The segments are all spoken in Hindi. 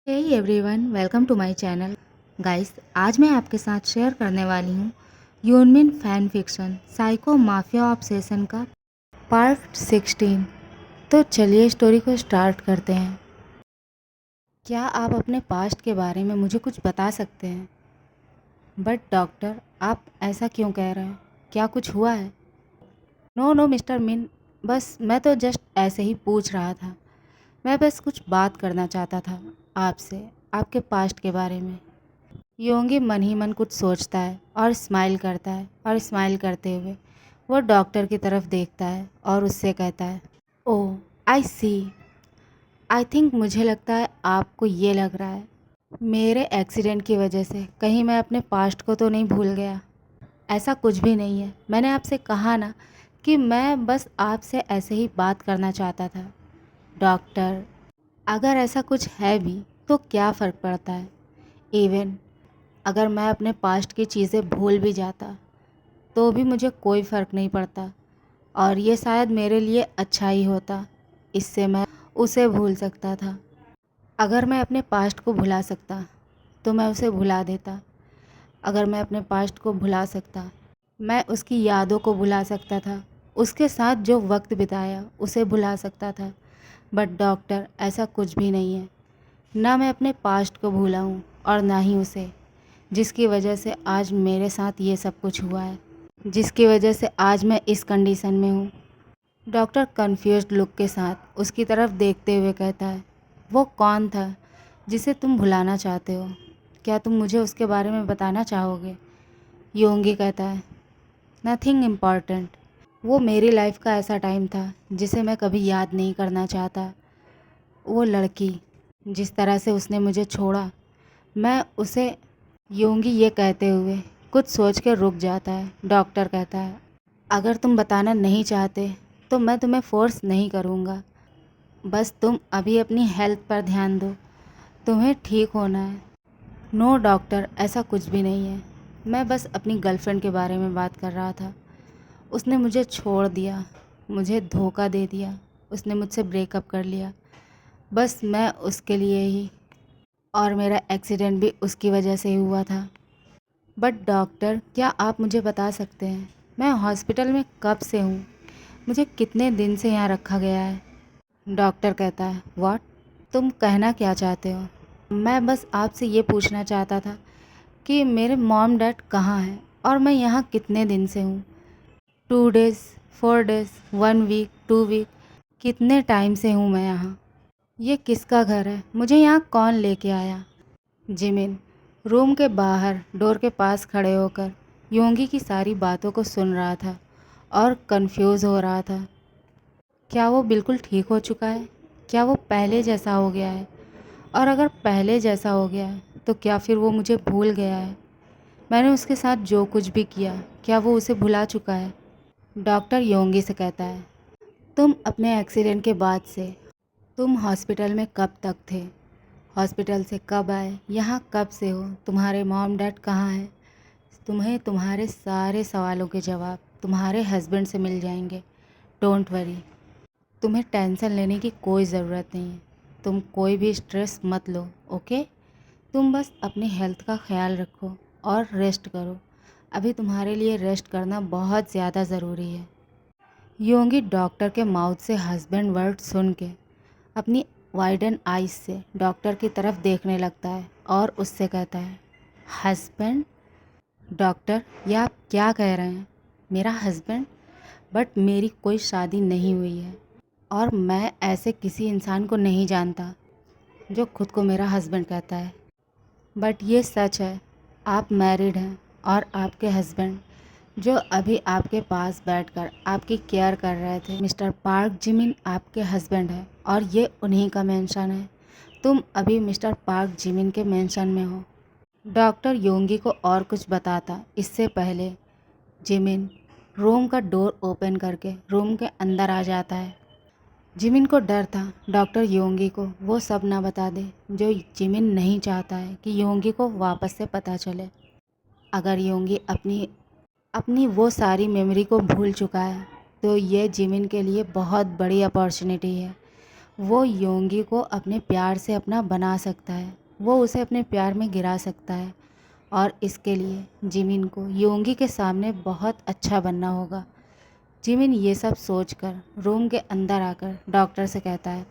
Hey everyone, welcome to my channel. Guys, आज मैं आपके साथ शेयर करने वाली हूँ Yoonmin fan fiction psycho mafia obsession का पार्ट 16। तो चलिए स्टोरी को स्टार्ट करते हैं। क्या आप अपने पास्ट के बारे में मुझे कुछ बता सकते हैं? बट डॉक्टर, आप ऐसा क्यों कह रहे हैं? क्या कुछ हुआ है? नो नो मिस्टर मिन, बस मैं तो जस्ट ऐसे ही पूछ रहा था। मैं बस कुछ बात करना चाहता था आपसे, आपके पास्ट के बारे में। योंगी मन ही मन कुछ सोचता है और स्माइल करता है, और स्माइल करते हुए वो डॉक्टर की तरफ देखता है और उससे कहता है, ओह आई सी, आई थिंक मुझे लगता है आपको ये लग रहा है मेरे एक्सीडेंट की वजह से कहीं मैं अपने पास्ट को तो नहीं भूल गया। ऐसा कुछ भी नहीं है। मैंने आपसे कहा ना कि मैं बस आपसे ऐसे ही बात करना चाहता था। डॉक्टर, अगर ऐसा कुछ है भी तो क्या फ़र्क पड़ता है? इवन अगर मैं अपने पास्ट की चीज़ें भूल भी जाता तो भी मुझे कोई फ़र्क नहीं पड़ता, और ये शायद मेरे लिए अच्छा ही होता। इससे मैं उसे भूल सकता था। अगर मैं अपने पास्ट को भुला सकता तो मैं उसे भुला देता। अगर मैं अपने पास्ट को भुला सकता, मैं उसकी यादों को भुला सकता था। उसके साथ जो वक्त बिताया उसे भुला सकता था। बट डॉक्टर, ऐसा कुछ भी नहीं है। ना मैं अपने पास्ट को भूला हूँ और ना ही उसे, जिसकी वजह से आज मेरे साथ ये सब कुछ हुआ है, जिसकी वजह से आज मैं इस कंडीशन में हूँ। डॉक्टर कंफ्यूज्ड लुक के साथ उसकी तरफ देखते हुए कहता है, वो कौन था जिसे तुम भुलाना चाहते हो? क्या तुम मुझे उसके बारे में बताना चाहोगे? योंगी कहता है, नथिंग इम्पॉर्टेंट। वो मेरी लाइफ का ऐसा टाइम था जिसे मैं कभी याद नहीं करना चाहता। वो लड़की, जिस तरह से उसने मुझे छोड़ा, मैं उसे। योंगी ये कहते हुए कुछ सोच के रुक जाता है। डॉक्टर कहता है, अगर तुम बताना नहीं चाहते तो मैं तुम्हें फोर्स नहीं करूँगा। बस तुम अभी अपनी हेल्थ पर ध्यान दो। तुम्हें ठीक होना है। नो डॉक्टर, ऐसा कुछ भी नहीं है। मैं बस अपनी गर्लफ्रेंड के बारे में बात कर रहा था। उसने मुझे छोड़ दिया, मुझे धोखा दे दिया, उसने मुझसे ब्रेकअप कर लिया। बस मैं उसके लिए ही, और मेरा एक्सीडेंट भी उसकी वजह से ही हुआ था। बट डॉक्टर, क्या आप मुझे बता सकते हैं मैं हॉस्पिटल में कब से हूँ? मुझे कितने दिन से यहाँ रखा गया है? डॉक्टर कहता है, व्हाट? तुम कहना क्या चाहते हो? मैं बस आपसे ये पूछना चाहता था कि मेरे मॉम डैड कहाँ हैं और मैं यहाँ कितने दिन से हूँ। 2 डेज़, 4 डेज़, 1 वीक, 2 वीक, कितने टाइम से हूँ मैं यहाँ? ये किसका घर है? मुझे यहाँ कौन लेके आया? जिमिन रूम के बाहर डोर के पास खड़े होकर योंगी की सारी बातों को सुन रहा था और कंफ्यूज हो रहा था। क्या वो बिल्कुल ठीक हो चुका है? क्या वो पहले जैसा हो गया है? और अगर पहले जैसा हो गया है तो क्या फिर वो मुझे भूल गया है? मैंने उसके साथ जो कुछ भी किया, क्या वो उसे भुला चुका है? डॉक्टर योंगी से कहता है, तुम अपने एक्सीडेंट के बाद से तुम हॉस्पिटल में कब तक थे? हॉस्पिटल से कब आए? यहाँ कब से हो? तुम्हारे मॉम डैड कहाँ हैं? तुम्हें तुम्हारे सारे सवालों के जवाब तुम्हारे हस्बैंड से मिल जाएंगे। डोंट वरी, तुम्हें टेंशन लेने की कोई ज़रूरत नहीं है। तुम कोई भी स्ट्रेस मत लो, ओके? तुम बस अपनी हेल्थ का ख्याल रखो और रेस्ट करो। अभी तुम्हारे लिए रेस्ट करना बहुत ज़्यादा ज़रूरी है। योंगी डॉक्टर के माउथ से हस्बैंड वर्ड सुन के अपनी वाइडन आइज से डॉक्टर की तरफ देखने लगता है और उससे कहता है, हस्बैंड? डॉक्टर, ये आप क्या कह रहे हैं? मेरा हस्बैंड? बट मेरी कोई शादी नहीं हुई है और मैं ऐसे किसी इंसान को नहीं जानता जो खुद को मेरा हस्बैंड कहता है। बट ये सच है, आप मैरिड हैं और आपके हस्बैंड, जो अभी आपके पास बैठकर आपकी केयर कर रहे थे, मिस्टर पार्क जिमिन, आपके हस्बैंड है और ये उन्हीं का मेंशन है। तुम अभी मिस्टर पार्क जिमिन के मेंशन में हो। डॉक्टर योंगी को और कुछ बताता इससे पहले जिमिन रूम का डोर ओपन करके रूम के अंदर आ जाता है। जिमिन को डर था डॉक्टर योंगी को वो सब ना बता दे जो जिमिन नहीं चाहता है कि योंगी को वापस से पता चले। अगर योंगी अपनी अपनी वो सारी मेमोरी को भूल चुका है तो ये जिमिन के लिए बहुत बड़ी अपॉर्चुनिटी है। वो योंगी को अपने प्यार से अपना बना सकता है, वो उसे अपने प्यार में गिरा सकता है। और इसके लिए जिमिन को योंगी के सामने बहुत अच्छा बनना होगा। जिमिन ये सब सोचकर रूम के अंदर आकर डॉक्टर से कहता है,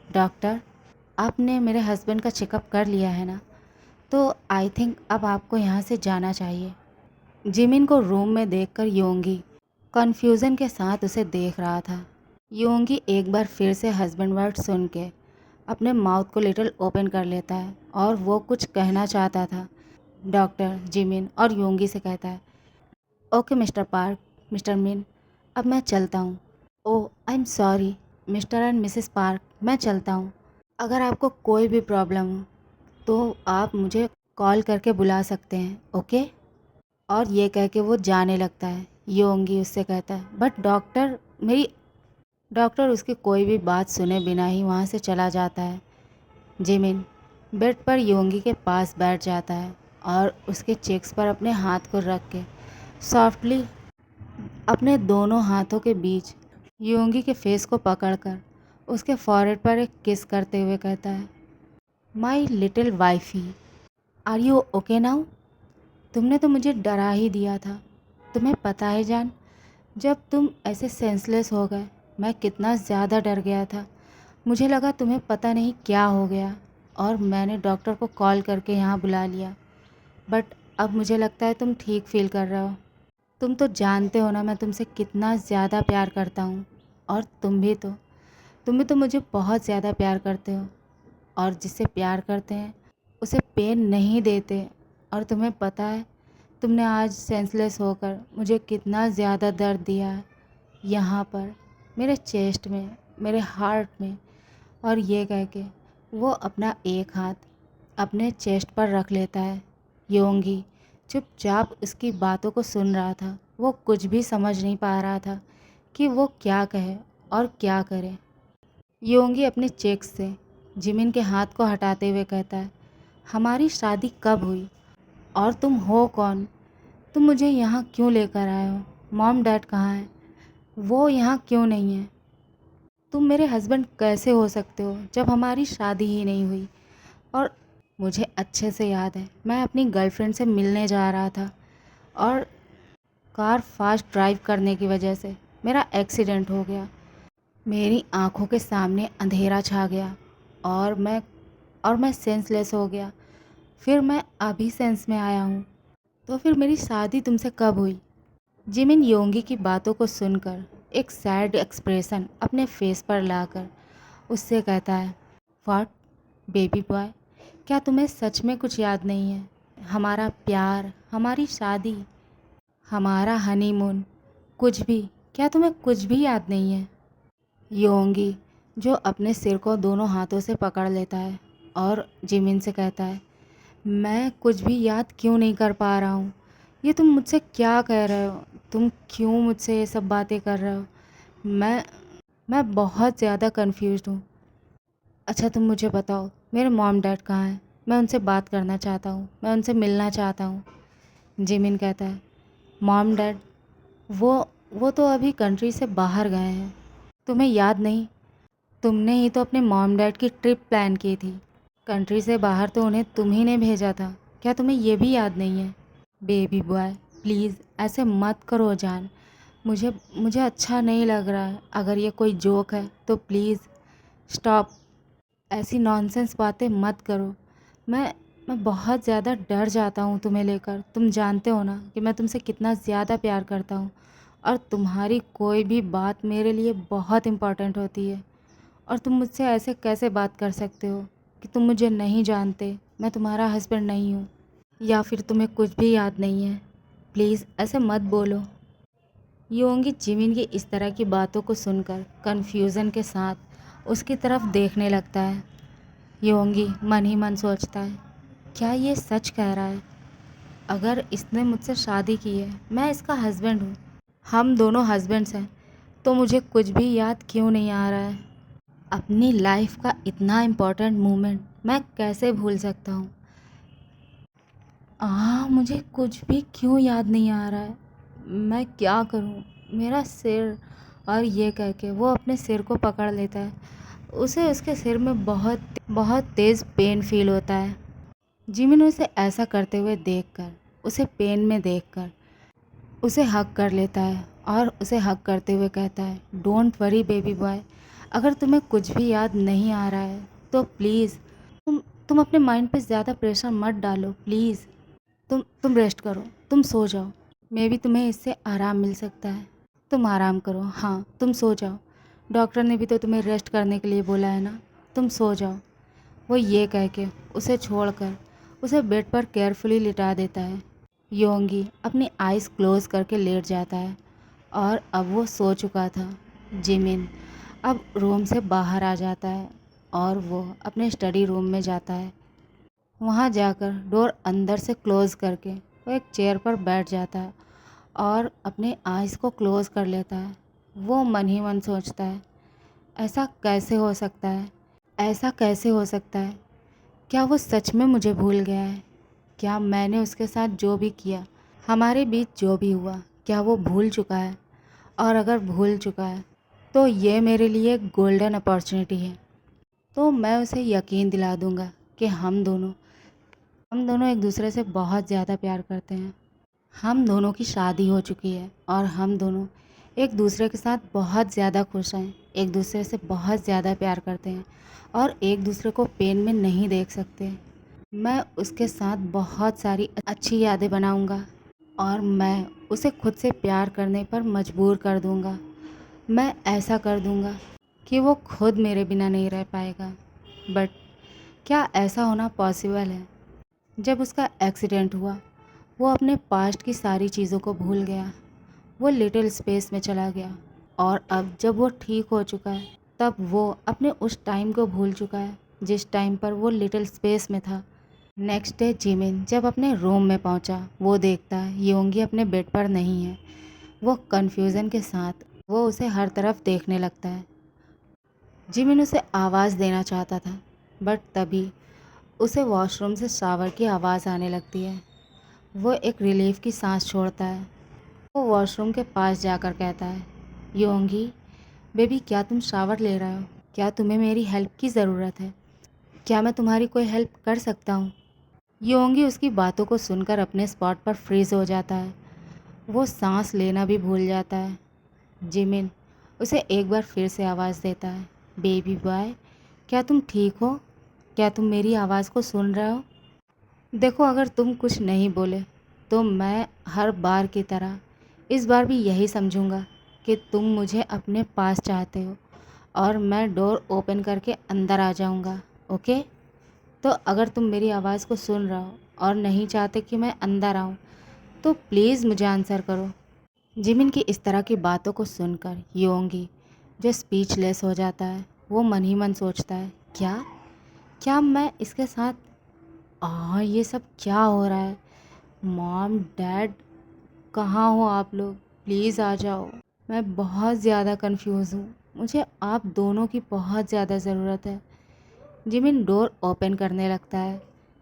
डॉक्टर, आपने मेरे हस्बैंड का चेकअप कर लिया है ना, तो आई थिंक अब आपको यहाँ से जाना चाहिए। जिमिन को रूम में देखकर योंगी कन्फ्यूज़न के साथ उसे देख रहा था। योंगी एक बार फिर से हस्बैंड वर्ड सुन के अपने माउथ को लिटिल ओपन कर लेता है और वो कुछ कहना चाहता था। डॉक्टर जिमिन और योंगी से कहता है, ओके मिस्टर पार्क, मिस्टर मिन, अब मैं चलता हूँ। Oh I am sorry mister and Mrs Park, मैं चलता हूँ। अगर आपको कोई भी प्रॉब्लम हो तो आप मुझे कॉल करके बुला सकते हैं, ओके। और ये कह के वो जाने लगता है। योंगी उससे कहता है, बट डॉक्टर मेरी। डॉक्टर उसकी कोई भी बात सुने बिना ही वहाँ से चला जाता है। जिमिन बेड पर योंगी के पास बैठ जाता है और उसके चेक्स पर अपने हाथ को रख के सॉफ्टली अपने दोनों हाथों के बीच योंगी के फेस को पकड़कर उसके फॉरहेड पर एक किस करते हुए कहता है, my little wifey, are you okay now? तुमने तो मुझे डरा ही दिया था। तुम्हें पता है जान, जब तुम ऐसे सेंसलेस हो गए मैं कितना ज़्यादा डर गया था। मुझे लगा तुम्हें पता नहीं क्या हो गया और मैंने डॉक्टर को कॉल करके यहाँ बुला लिया। बट अब मुझे लगता है तुम ठीक फील कर रहे हो। तुम तो जानते हो ना मैं तुमसे कितना ज़्यादा प्यार करता हूँ। और तुम भी तो मुझे बहुत ज़्यादा प्यार करते हो। और जिससे प्यार करते हैं उसे पेन नहीं देते। और तुम्हें पता है तुमने आज सेंसलेस होकर मुझे कितना ज़्यादा दर्द दिया है, यहाँ पर मेरे चेस्ट में, मेरे हार्ट में। और ये कह के वो अपना एक हाथ अपने चेस्ट पर रख लेता है। योंगी चुपचाप उसकी बातों को सुन रहा था। वो कुछ भी समझ नहीं पा रहा था कि वो क्या कहे और क्या करे। योंगी अपने चेक्स से जिमिन के हाथ को हटाते हुए कहता है, हमारी शादी कब हुई और तुम हो कौन? तुम मुझे यहाँ क्यों लेकर आए हो? मॉम डैड कहाँ हैं? वो यहाँ क्यों नहीं है? तुम मेरे हस्बैंड कैसे हो सकते हो जब हमारी शादी ही नहीं हुई? और मुझे अच्छे से याद है मैं अपनी गर्लफ्रेंड से मिलने जा रहा था और कार फास्ट ड्राइव करने की वजह से मेरा एक्सीडेंट हो गया। मेरी आंखों के सामने अंधेरा छा गया और मैं सेंसलेस हो गया। फिर मैं अभी सेंस में आया हूँ। तो फिर मेरी शादी तुमसे कब हुई? जिमिन योंगी की बातों को सुनकर एक सैड एक्सप्रेशन अपने फेस पर लाकर उससे कहता है, व्हाट बेबी बॉय, क्या तुम्हें सच में कुछ याद नहीं है? हमारा प्यार, हमारी शादी, हमारा हनीमून, कुछ भी? क्या तुम्हें कुछ भी याद नहीं है? योंगी जो अपने सिर को दोनों हाथों से पकड़ लेता है और जिमिन से कहता है, मैं कुछ भी याद क्यों नहीं कर पा रहा हूँ? ये तुम मुझसे क्या कह रहे हो? तुम क्यों मुझसे ये सब बातें कर रहे हो? मैं मैं बहुत ज़्यादा कंफ्यूज्ड हूँ। अच्छा तुम मुझे बताओ मेरे मॉम डैड कहाँ हैं? मैं उनसे बात करना चाहता हूँ, मैं उनसे मिलना चाहता हूँ। जिमिन कहता है, मॉम डैड वो तो अभी कंट्री से बाहर गए हैं। तुम्हें याद नहीं? तुमने ही तो अपने मॉम डैड की ट्रिप प्लान की थी। कंट्री से बाहर तो उन्हें तुम ही ने भेजा था। क्या तुम्हें ये भी याद नहीं है? बेबी बॉय प्लीज़ ऐसे मत करो जान। मुझे मुझे अच्छा नहीं लग रहा है। अगर ये कोई जोक है तो प्लीज़ स्टॉप। ऐसी नॉनसेंस बातें मत करो। मैं मैं बहुत ज़्यादा डर जाता हूँ तुम्हें लेकर। तुम जानते हो ना कि मैं तुमसे कितना ज़्यादा प्यार करता हूँ और तुम्हारी कोई भी बात मेरे लिए बहुत इम्पॉर्टेंट होती है। और तुम मुझसे ऐसे कैसे बात कर सकते हो कि तुम मुझे नहीं जानते, मैं तुम्हारा हस्बैंड नहीं हूँ, या फिर तुम्हें कुछ भी याद नहीं है? प्लीज़ ऐसे मत बोलो। योंगी जिमिन की इस तरह की बातों को सुनकर कन्फ्यूज़न के साथ उसकी तरफ देखने लगता है। योंगी मन ही मन सोचता है, क्या ये सच कह रहा है? अगर इसने मुझसे शादी की है, मैं इसका हस्बैंड हूँ, हम दोनों हस्बैंड्स हैं, तो मुझे कुछ भी याद क्यों नहीं आ रहा है? अपनी लाइफ का इतना इम्पोर्टेंट मोमेंट मैं कैसे भूल सकता हूँ? मुझे कुछ भी क्यों याद नहीं आ रहा है? मैं क्या करूँ? मेरा सिर। और ये कह के वो अपने सिर को पकड़ लेता है उसे उसके सिर में बहुत बहुत तेज़ पेन फील होता है। जिमिन उसे ऐसा करते हुए देखकर, उसे पेन में देखकर उसे हग कर लेता है और उसे हग करते हुए कहता है, डोंट वरी बेबी बॉय, अगर तुम्हें कुछ भी याद नहीं आ रहा है तो प्लीज़ तुम तुम अपने माइंड पे ज़्यादा प्रेशर मत डालो प्लीज़। तुम रेस्ट करो, तुम सो जाओ, मे बी तुम्हें इससे आराम मिल सकता है। तुम आराम करो, हाँ तुम सो जाओ, डॉक्टर ने भी तो तुम्हें रेस्ट करने के लिए बोला है ना, तुम सो जाओ। वो ये कह के उसे छोड़कर उसे बेड पर केयरफुली लिटा देता है। योंगी अपनी आइज़ क्लोज करके लेट जाता है और अब वो सो चुका था। जिमिन अब रूम से बाहर आ जाता है और वो अपने स्टडी रूम में जाता है। वहाँ जाकर डोर अंदर से क्लोज़ करके वो एक चेयर पर बैठ जाता है और अपने आइज़ को क्लोज़ कर लेता है। वो मन ही मन सोचता है, ऐसा कैसे हो सकता है, ऐसा कैसे हो सकता है? क्या वो सच में मुझे भूल गया है? क्या मैंने उसके साथ जो भी किया, हमारे बीच जो भी हुआ, क्या वो भूल चुका है? और अगर भूल चुका है तो ये मेरे लिए एक गोल्डन अपॉर्चुनिटी है। तो मैं उसे यकीन दिला दूँगा कि हम दोनों एक दूसरे से बहुत ज़्यादा प्यार करते हैं। हम दोनों की शादी हो चुकी है और हम दोनों एक दूसरे के साथ बहुत ज़्यादा खुश हैं, एक दूसरे से बहुत ज़्यादा प्यार करते हैं और एक दूसरे को पेन में नहीं देख सकते। मैं उसके साथ बहुत सारी अच्छी यादें बनाऊंगा और मैं उसे खुद से प्यार करने पर मजबूर कर दूंगा। मैं ऐसा कर दूंगा कि वो खुद मेरे बिना नहीं रह पाएगा। बट क्या ऐसा होना पॉसिबल है? जब उसका एक्सीडेंट हुआ, वो अपने पास्ट की सारी चीज़ों को भूल गया। वो लिटिल स्पेस में चला गया और अब जब वो ठीक हो चुका है, तब वो अपने उस टाइम को भूल चुका है जिस टाइम पर वो लिटिल स्पेस में था। नेक्स्ट डे जिमिन जब अपने रूम में पहुंचा, वो देखता है योंगी अपने बेड पर नहीं है। वो कन्फ्यूज़न के साथ वो उसे हर तरफ देखने लगता है। जिमिन उसे आवाज़ देना चाहता था, बट तभी उसे वॉशरूम से शावर की आवाज़ आने लगती है। वो एक रिलीफ की सांस छोड़ता है। वो वॉशरूम के पास जाकर कहता है, योंगी बेबी, क्या तुम शावर ले रहे हो? क्या तुम्हें मेरी हेल्प की ज़रूरत है? क्या मैं तुम्हारी कोई हेल्प कर सकता हूँ? योंगी उसकी बातों को सुनकर अपने स्पॉट पर फ्रीज़ हो जाता है। वो सांस लेना भी भूल जाता है। जिमिन उसे एक बार फिर से आवाज़ देता है, बेबी बॉय, क्या तुम ठीक हो? क्या तुम मेरी आवाज़ को सुन रहे हो? देखो, अगर तुम कुछ नहीं बोले तो मैं हर बार की तरह इस बार भी यही समझूंगा कि तुम मुझे अपने पास चाहते हो और मैं डोर ओपन करके अंदर आ जाऊंगा। ओके? तो अगर तुम मेरी आवाज़ को सुन रहे हो और नहीं चाहते कि मैं अंदर आऊं, तो प्लीज़ मुझे आंसर करो। जिमिन की इस तरह की बातों को सुनकर योंगी जो स्पीचलेस हो जाता है, वो मन ही मन सोचता है, क्या क्या मैं इसके साथ ये सब क्या हो रहा है? मॉम डैड, कहाँ हो आप लोग? प्लीज़ आ जाओ। मैं बहुत ज़्यादा कंफ्यूज हूँ, मुझे आप दोनों की बहुत ज़्यादा ज़रूरत है। जिमिन डोर ओपन करने लगता है।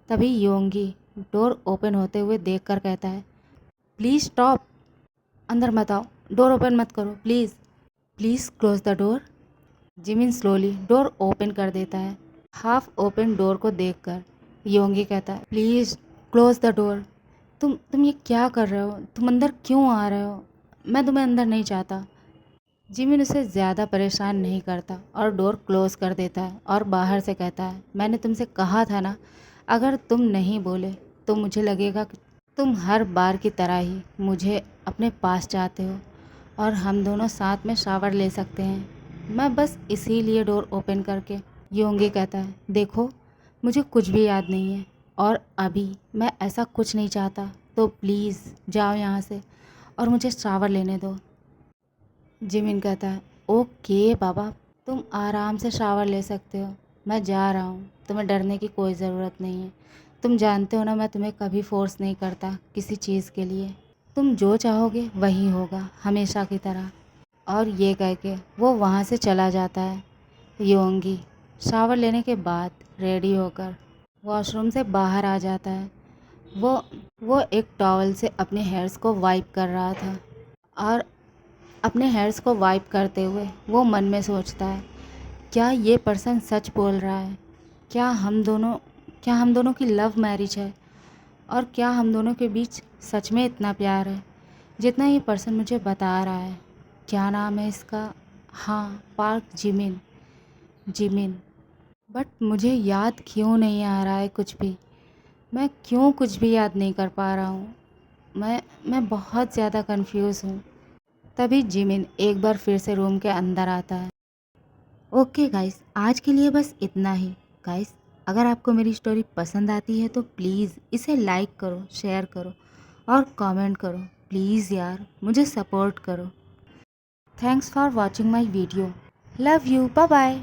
तभी योंगी डोर ओपन होते हुए देखकर कहता है, प्लीज़ स्टॉप, अंदर मत आओ, डोर ओपन मत करो please, please close the door. Jimin slowly door open कर देता है। हाफ ओपन डोर को देखकर योंगी कहता है, प्लीज़ क्लोज द डोर। तुम ये क्या कर रहे हो? तुम अंदर क्यों आ रहे हो? मैं तुम्हें अंदर नहीं चाहता। जिमिन उसे ज़्यादा परेशान नहीं करता और डोर क्लोज कर देता है और बाहर से कहता है, मैंने तुमसे कहा था ना, अगर तुम नहीं बोले तो मुझे लगेगा कि तुम हर बार की तरह ही मुझे अपने पास चाहते हो और हम दोनों साथ में शावर ले सकते हैं। मैं बस इसीलिए डोर ओपन करके। योंगी कहता है, देखो मुझे कुछ भी याद नहीं है और अभी मैं ऐसा कुछ नहीं चाहता, तो प्लीज़ जाओ यहाँ से और मुझे शावर लेने दो। जिमिन कहता है, ओके बाबा, तुम आराम से शावर ले सकते हो, मैं जा रहा हूँ, तुम्हें डरने की कोई ज़रूरत नहीं है। तुम जानते हो ना, मैं तुम्हें कभी फोर्स नहीं करता किसी चीज़ के लिए। तुम जो चाहोगे वही होगा, हमेशा की तरह। और ये कह के वो वहाँ से चला जाता है। योंगी शावर लेने के बाद रेडी होकर वॉशरूम से बाहर आ जाता है। वो एक टॉवल से अपने हेयर्स को वाइप कर रहा था और अपने हेयर्स को वाइप करते हुए वो मन में सोचता है, क्या ये पर्सन सच बोल रहा है? क्या हम दोनों की लव मैरिज है? और क्या हम दोनों के बीच सच में इतना प्यार है जितना ये पर्सन मुझे बता रहा है? क्या नाम है इसका? हाँ, पार्क जिमिन। जिमिन। बट मुझे याद क्यों नहीं आ रहा है कुछ भी? मैं क्यों कुछ भी याद नहीं कर पा रहा हूँ? मैं बहुत ज़्यादा कंफ्यूज हूँ। तभी जिमिन एक बार फिर से रूम के अंदर आता है। ओके गाइस, आज के लिए बस इतना ही। गाइस, अगर आपको मेरी स्टोरी पसंद आती है तो प्लीज़ इसे लाइक करो, शेयर करो और कमेंट करो। प्लीज़ यार, मुझे सपोर्ट करो। Thanks for watching my video. Love you. Bye bye.